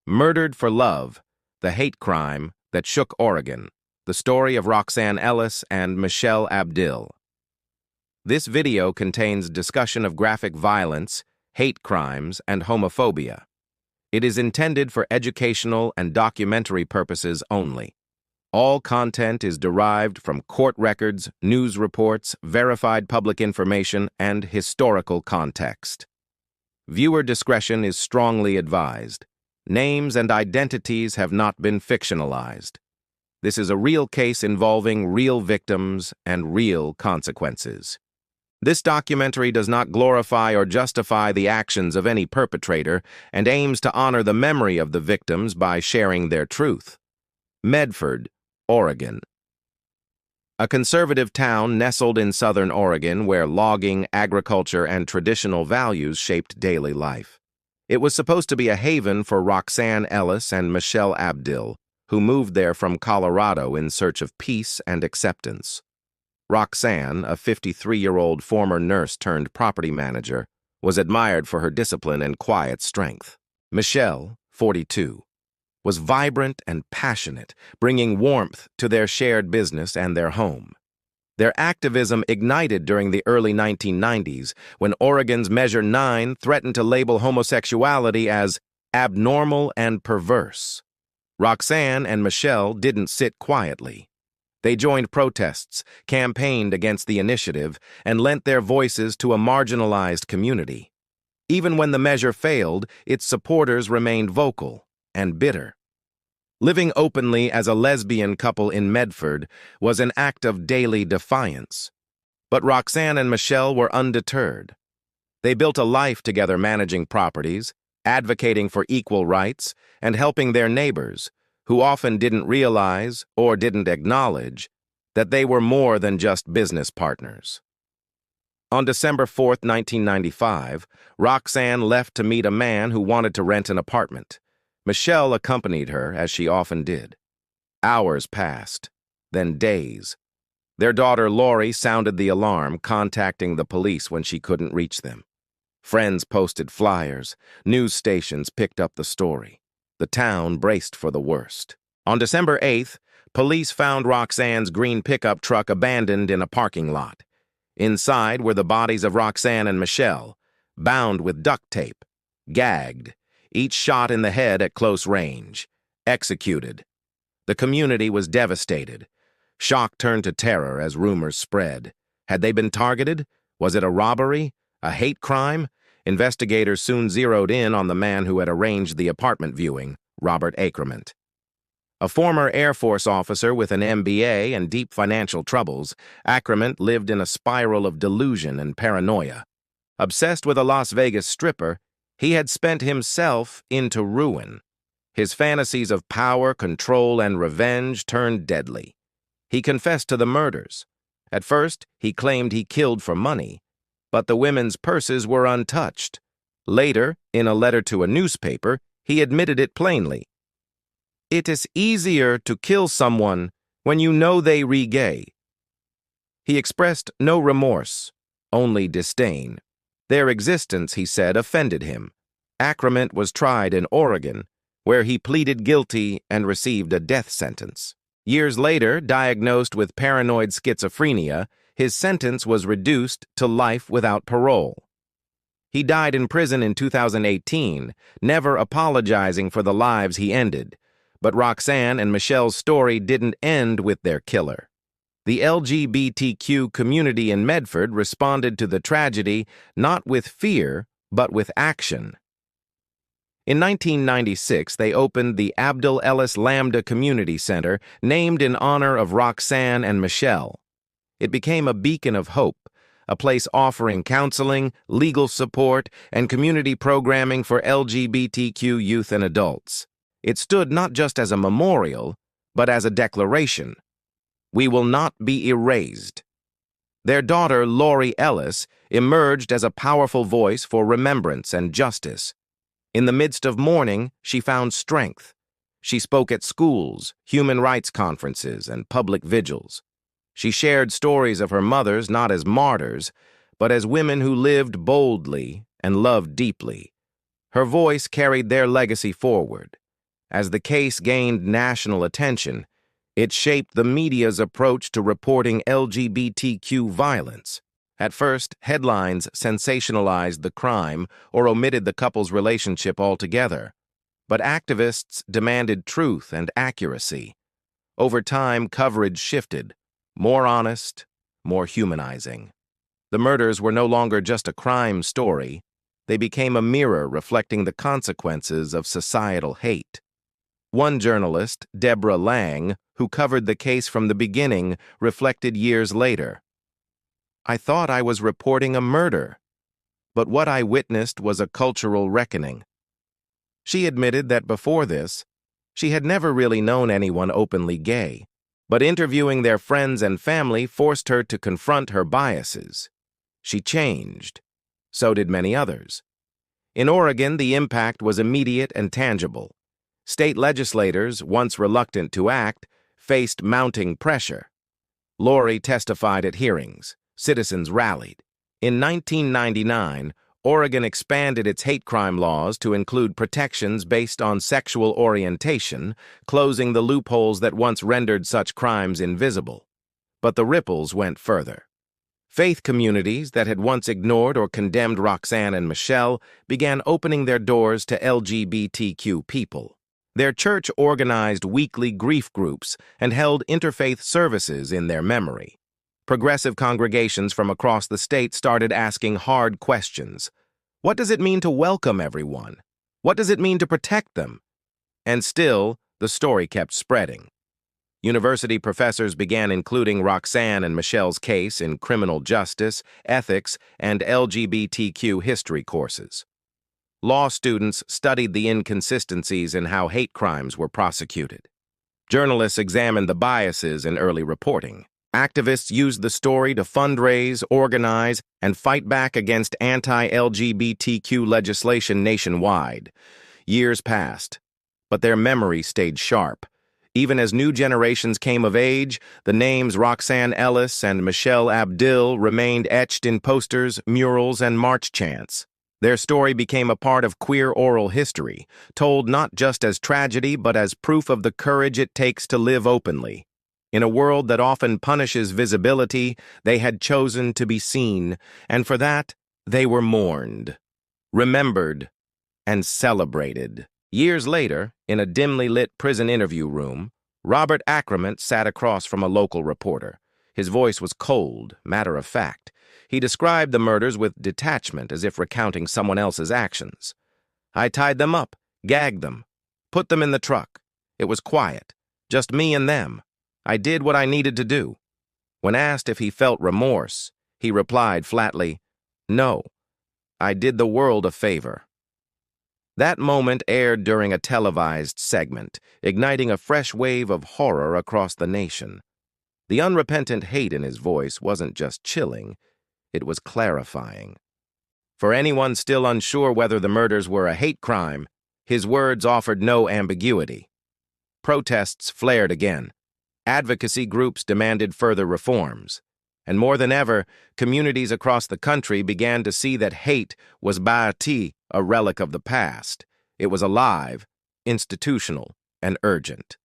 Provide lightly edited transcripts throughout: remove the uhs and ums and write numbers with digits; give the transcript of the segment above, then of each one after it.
Murdered for Love, the hate crime that shook Oregon. The story of Roxanne Ellis and Michelle Abdill. This video contains discussion of graphic violence, hate crimes, and homophobia. It is intended for educational and documentary purposes only. All content is derived from court records, news reports, verified public information, and historical context. Viewer discretion is strongly advised. Names and identities have not been fictionalized. This is a real case involving real victims and real consequences. This documentary does not glorify or justify the actions of any perpetrator and aims to honor the memory of the victims by sharing their truth. Medford, Oregon. A conservative town nestled in southern Oregon where logging, agriculture, and traditional values shaped daily life. It was supposed to be a haven for Roxanne Ellis and Michelle Abdill, who moved there from Colorado in search of peace and acceptance. Roxanne, a 53-year-old former nurse turned property manager, was admired for her discipline and quiet strength. Michelle, 42, was vibrant and passionate, bringing warmth to their shared business and their home. Their activism ignited during the early 1990s when Oregon's Measure 9 threatened to label homosexuality as abnormal and perverse. Roxanne and Michelle didn't sit quietly. They joined protests, campaigned against the initiative, and lent their voices to a marginalized community. Even when the measure failed, its supporters remained vocal and bitter. Living openly as a lesbian couple in Medford was an act of daily defiance. But Roxanne and Michelle were undeterred. They built a life together managing properties, advocating for equal rights, and helping their neighbors, who often didn't realize or didn't acknowledge that they were more than just business partners. On December 4, 1995, Roxanne left to meet a man who wanted to rent an apartment. Michelle accompanied her, as she often did. Hours passed, then days. Their daughter Lori sounded the alarm, contacting the police when she couldn't reach them. Friends posted flyers, news stations picked up the story. The town braced for the worst. On December 8th, police found Roxanne's green pickup truck abandoned in a parking lot. Inside were the bodies of Roxanne and Michelle, bound with duct tape, gagged, each shot in the head at close range, executed. The community was devastated. Shock turned to terror as rumors spread. Had they been targeted? Was it a robbery? A hate crime? Investigators soon zeroed in on the man who had arranged the apartment viewing, Robert Acrement. A former Air Force officer with an MBA and deep financial troubles, Acrement lived in a spiral of delusion and paranoia. Obsessed with a Las Vegas stripper, he had spent himself into ruin. His fantasies of power, control, and revenge turned deadly. He confessed to the murders. At first, he claimed he killed for money, but the women's purses were untouched. Later, in a letter to a newspaper, he admitted it plainly. "It is easier to kill someone when you know they are gay." He expressed no remorse, only disdain. Their existence, he said, offended him. Acrement was tried in Oregon, where he pleaded guilty and received a death sentence. Years later, diagnosed with paranoid schizophrenia, his sentence was reduced to life without parole. He died in prison in 2018, never apologizing for the lives he ended. But Roxanne and Michelle's story didn't end with their killer. The LGBTQ community in Medford responded to the tragedy not with fear, but with action. In 1996, they opened the Abdill Ellis Lambda Community Center, named in honor of Roxanne and Michelle. It became a beacon of hope, a place offering counseling, legal support, and community programming for LGBTQ youth and adults. It stood not just as a memorial, but as a declaration. We will not be erased. Their daughter, Lori Ellis, emerged as a powerful voice for remembrance and justice. In the midst of mourning, she found strength. She spoke at schools, human rights conferences, and public vigils. She shared stories of her mothers not as martyrs, but as women who lived boldly and loved deeply. Her voice carried their legacy forward. As the case gained national attention, it shaped the media's approach to reporting LGBTQ violence. At first, headlines sensationalized the crime or omitted the couple's relationship altogether. But activists demanded truth and accuracy. Over time, coverage shifted, more honest, more humanizing. The murders were no longer just a crime story. They became a mirror reflecting the consequences of societal hate. One journalist, Deborah Lang, who covered the case from the beginning, reflected years later. "I thought I was reporting a murder, but what I witnessed was a cultural reckoning." She admitted that before this, she had never really known anyone openly gay, but interviewing their friends and family forced her to confront her biases. She changed. So did many others. In Oregon, the impact was immediate and tangible. State legislators, once reluctant to act, faced mounting pressure. Lori testified at hearings. Citizens rallied. In 1999, Oregon expanded its hate crime laws to include protections based on sexual orientation, closing the loopholes that once rendered such crimes invisible. But the ripples went further. Faith communities that had once ignored or condemned Roxanne and Michelle began opening their doors to LGBTQ people. Their church organized weekly grief groups and held interfaith services in their memory. Progressive congregations from across the state started asking hard questions. What does it mean to welcome everyone? What does it mean to protect them? And still, the story kept spreading. University professors began including Roxanne and Michelle's case in criminal justice, ethics, and LGBTQ history courses. Law students studied the inconsistencies in how hate crimes were prosecuted. Journalists examined the biases in early reporting. Activists used the story to fundraise, organize, and fight back against anti-LGBTQ legislation nationwide. Years passed, but their memory stayed sharp. Even as new generations came of age, the names Roxanne Ellis and Michelle Abdill remained etched in posters, murals, and march chants. Their story became a part of queer oral history, told not just as tragedy but as proof of the courage it takes to live openly. In a world that often punishes visibility, they had chosen to be seen, and for that, they were mourned, remembered, and celebrated. Years later, in a dimly lit prison interview room, Robert Ackerman sat across from a local reporter. His voice was cold, matter-of-fact. He described the murders with detachment, as if recounting someone else's actions. "I tied them up, gagged them, put them in the truck. It was quiet, just me and them. I did what I needed to do." When asked if he felt remorse, he replied flatly, "No, I did the world a favor." That moment aired during a televised segment, igniting a fresh wave of horror across the nation. The unrepentant hate in his voice wasn't just chilling, it was clarifying. For anyone still unsure whether the murders were a hate crime, his words offered no ambiguity. Protests flared again. Advocacy groups demanded further reforms. And more than ever, communities across the country began to see that hate was ba'ati, a relic of the past. It was alive, institutional, and urgent.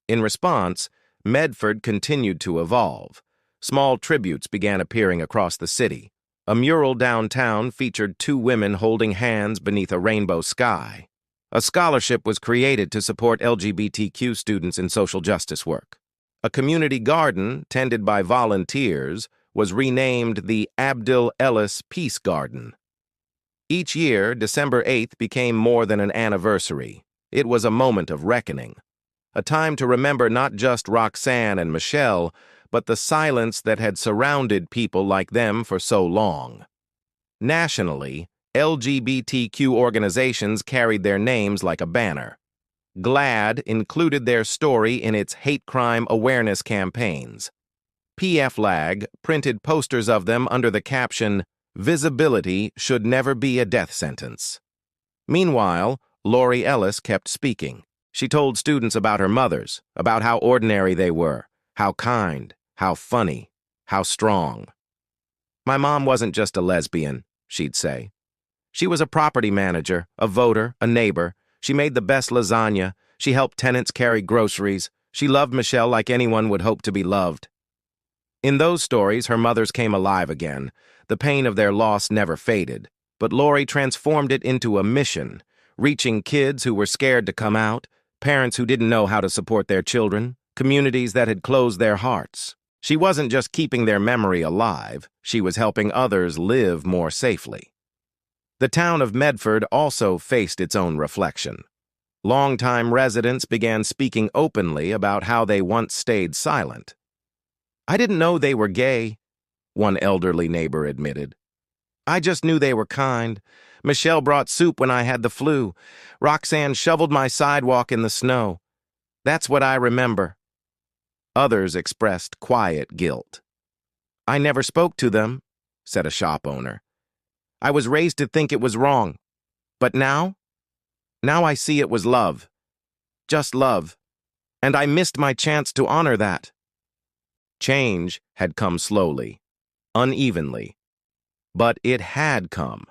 In response, Medford continued to evolve. Small tributes began appearing across the city. A mural downtown featured two women holding hands beneath a rainbow sky. A scholarship was created to support LGBTQ students in social justice work. A community garden, tended by volunteers, was renamed the Abdill Ellis Peace Garden. Each year, December 8th became more than an anniversary. It was a moment of reckoning. A time to remember not just Roxanne and Michelle, but the silence that had surrounded people like them for so long. Nationally, LGBTQ organizations carried their names like a banner. GLAAD included their story in its hate crime awareness campaigns. PFLAG printed posters of them under the caption, "Visibility should never be a death sentence." Meanwhile, Lori Ellis kept speaking. She told students about her mothers, about how ordinary they were, how kind, how funny, how strong. "My mom wasn't just a lesbian," she'd say. "She was a property manager, a voter, a neighbor. She made the best lasagna. She helped tenants carry groceries. She loved Michelle like anyone would hope to be loved. In those stories, her mothers came alive again. The pain of their loss never faded, but Lori transformed it into a mission, reaching kids who were scared to come out, parents who didn't know how to support their children, communities that had closed their hearts. She wasn't just keeping their memory alive, she was helping others live more safely. The town of Medford also faced its own reflection. Longtime residents began speaking openly about how they once stayed silent. "I didn't know they were gay," one elderly neighbor admitted. "I just knew they were kind. Michelle brought soup when I had the flu. Roxanne shoveled my sidewalk in the snow. That's what I remember." Others expressed quiet guilt. "I never spoke to them," said a shop owner. "I was raised to think it was wrong. But now I see it was love. Just love. And I missed my chance to honor that." Change had come slowly, unevenly, but it had come.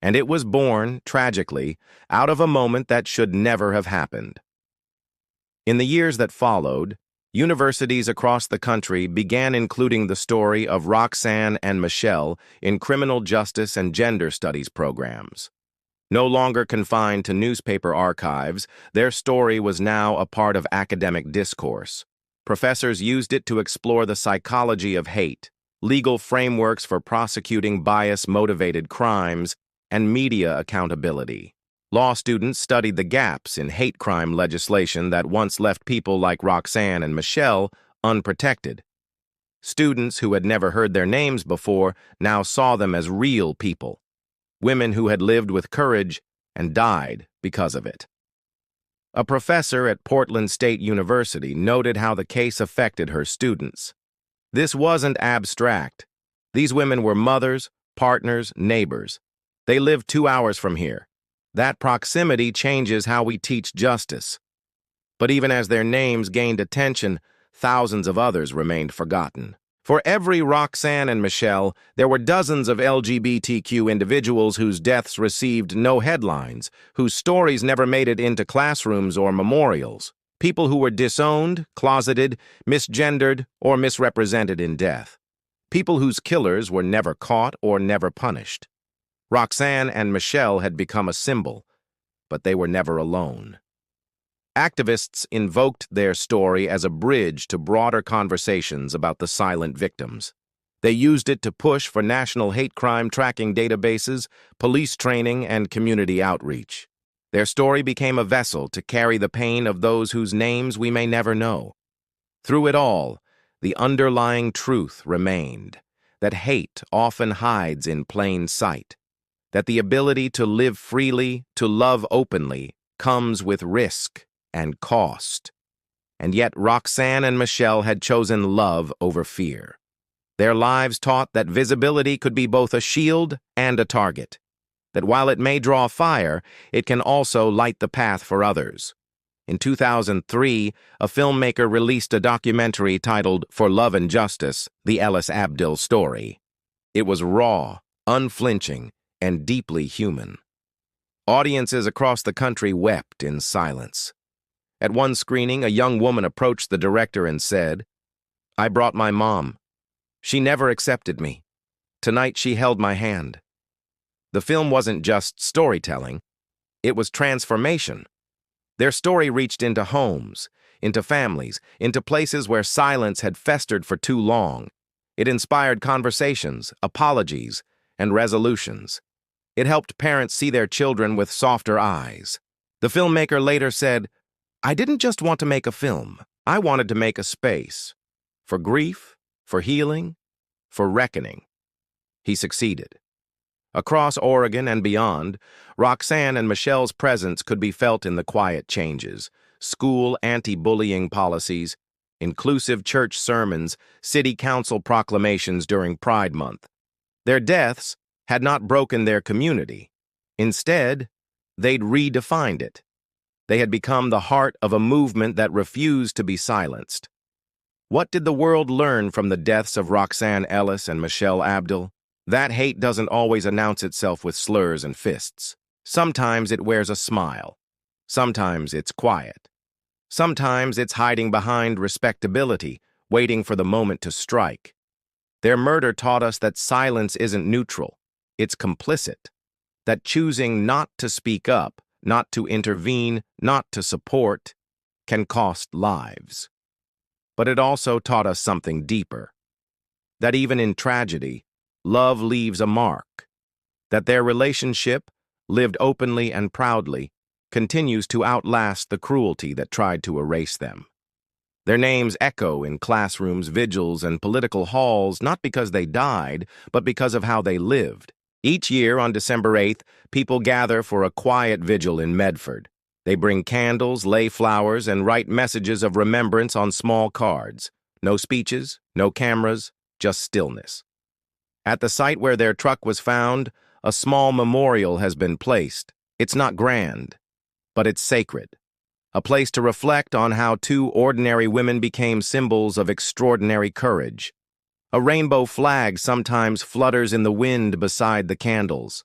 And it was born, tragically, out of a moment that should never have happened. In the years that followed, universities across the country began including the story of Roxanne and Michelle in criminal justice and gender studies programs. No longer confined to newspaper archives, their story was now a part of academic discourse. Professors used it to explore the psychology of hate, legal frameworks for prosecuting bias-motivated crimes, and media accountability. Law students studied the gaps in hate crime legislation that once left people like Roxanne and Michelle unprotected. Students who had never heard their names before now saw them as real people, women who had lived with courage and died because of it. A professor at Portland State University noted how the case affected her students. This wasn't abstract. These women were mothers, partners, neighbors. They lived 2 hours from here. That proximity changes how we teach justice. But even as their names gained attention, thousands of others remained forgotten. For every Roxanne and Michelle, there were dozens of LGBTQ individuals whose deaths received no headlines, whose stories never made it into classrooms or memorials. People who were disowned, closeted, misgendered, or misrepresented in death. People whose killers were never caught or never punished. Roxanne and Michelle had become a symbol, but they were never alone. Activists invoked their story as a bridge to broader conversations about the silent victims. They used it to push for national hate crime tracking databases, police training, and community outreach. Their story became a vessel to carry the pain of those whose names we may never know. Through it all, the underlying truth remained, that hate often hides in plain sight, that the ability to live freely, to love openly, comes with risk and cost. And yet Roxanne and Michelle had chosen love over fear. Their lives taught that visibility could be both a shield and a target, that while it may draw fire, it can also light the path for others. In 2003, a filmmaker released a documentary titled For Love and Justice, the Ellis Abdill story. It was raw, unflinching, and deeply human. Audiences across the country wept in silence. At one screening, a young woman approached the director and said, "I brought my mom. She never accepted me. Tonight she held my hand." The film wasn't just storytelling, it was transformation. Their story reached into homes, into families, into places where silence had festered for too long. It inspired conversations, apologies, and resolutions. It helped parents see their children with softer eyes. The filmmaker later said, "I didn't just want to make a film. I wanted to make a space. For grief, for healing, for reckoning." He succeeded. Across Oregon and beyond, Roxanne and Michelle's presence could be felt in the quiet changes: school anti-bullying policies, inclusive church sermons, city council proclamations during Pride Month. Their deaths had not broken their community. Instead, they'd redefined it. They had become the heart of a movement that refused to be silenced. What did the world learn from the deaths of Roxanne Ellis and Michelle Abdill? That hate doesn't always announce itself with slurs and fists. Sometimes it wears a smile. Sometimes it's quiet. Sometimes it's hiding behind respectability, waiting for the moment to strike. Their murder taught us that silence isn't neutral, it's complicit. That choosing not to speak up, not to intervene, not to support, can cost lives. But it also taught us something deeper. That even in tragedy, love leaves a mark. That their relationship, lived openly and proudly, continues to outlast the cruelty that tried to erase them. Their names echo in classrooms, vigils, and political halls not because they died, but because of how they lived. Each year on December 8th, people gather for a quiet vigil in Medford. They bring candles, lay flowers, and write messages of remembrance on small cards. No speeches, no cameras, just stillness. At the site where their truck was found, a small memorial has been placed. It's not grand, but it's sacred. A place to reflect on how two ordinary women became symbols of extraordinary courage. A rainbow flag sometimes flutters in the wind beside the candles.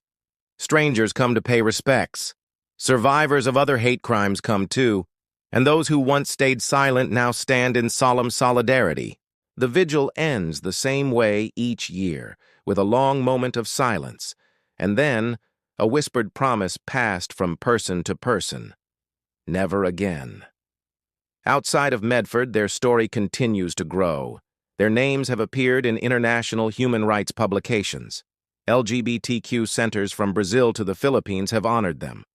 Strangers come to pay respects. Survivors of other hate crimes come too, and those who once stayed silent now stand in solemn solidarity. The vigil ends the same way each year, with a long moment of silence, and then a whispered promise passed from person to person. Never again. Outside of Medford, their story continues to grow. Their names have appeared in international human rights publications. LGBTQ centers from Brazil to the Philippines have honored them.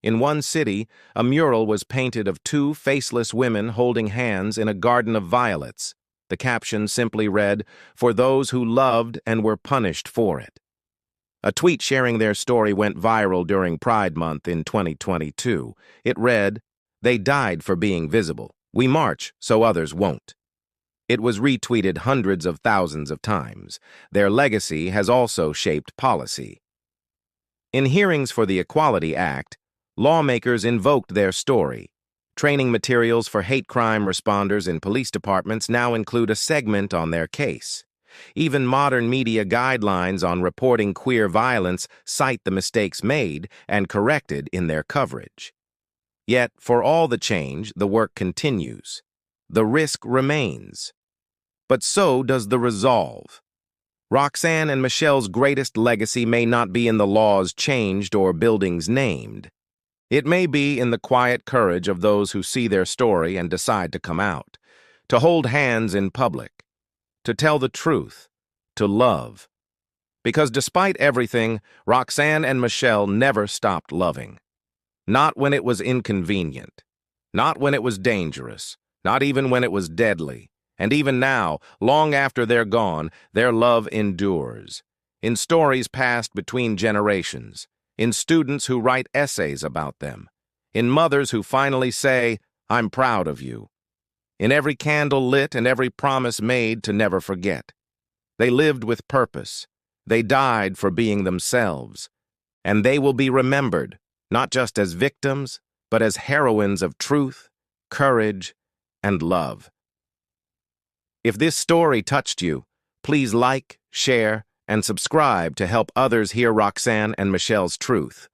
In one city, a mural was painted of two faceless women holding hands in a garden of violets. The caption simply read, "For those who loved and were punished for it." A tweet sharing their story went viral during Pride Month in 2022. It read, "They died for being visible. We march so others won't." It was retweeted hundreds of thousands of times. Their legacy has also shaped policy. In hearings for the Equality Act, lawmakers invoked their story. Training materials for hate crime responders in police departments now include a segment on their case. Even modern media guidelines on reporting queer violence cite the mistakes made and corrected in their coverage. Yet, for all the change, the work continues. The risk remains. But so does the resolve. Roxanne and Michelle's greatest legacy may not be in the laws changed or buildings named. It may be in the quiet courage of those who see their story and decide to come out, to hold hands in public, to tell the truth, to love. Because despite everything, Roxanne and Michelle never stopped loving. Not when it was inconvenient, not when it was dangerous, not even when it was deadly. And even now, long after they're gone, their love endures. In stories passed between generations, in students who write essays about them, in mothers who finally say, "I'm proud of you," in every candle lit and every promise made to never forget. They lived with purpose. They died for being themselves. And they will be remembered, not just as victims, but as heroines of truth, courage, and love. If this story touched you, please like, share, and subscribe to help others hear Roxanne and Michelle's truth.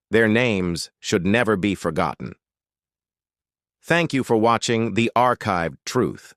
Their names should never be forgotten. Thank you for watching The Archived Truth.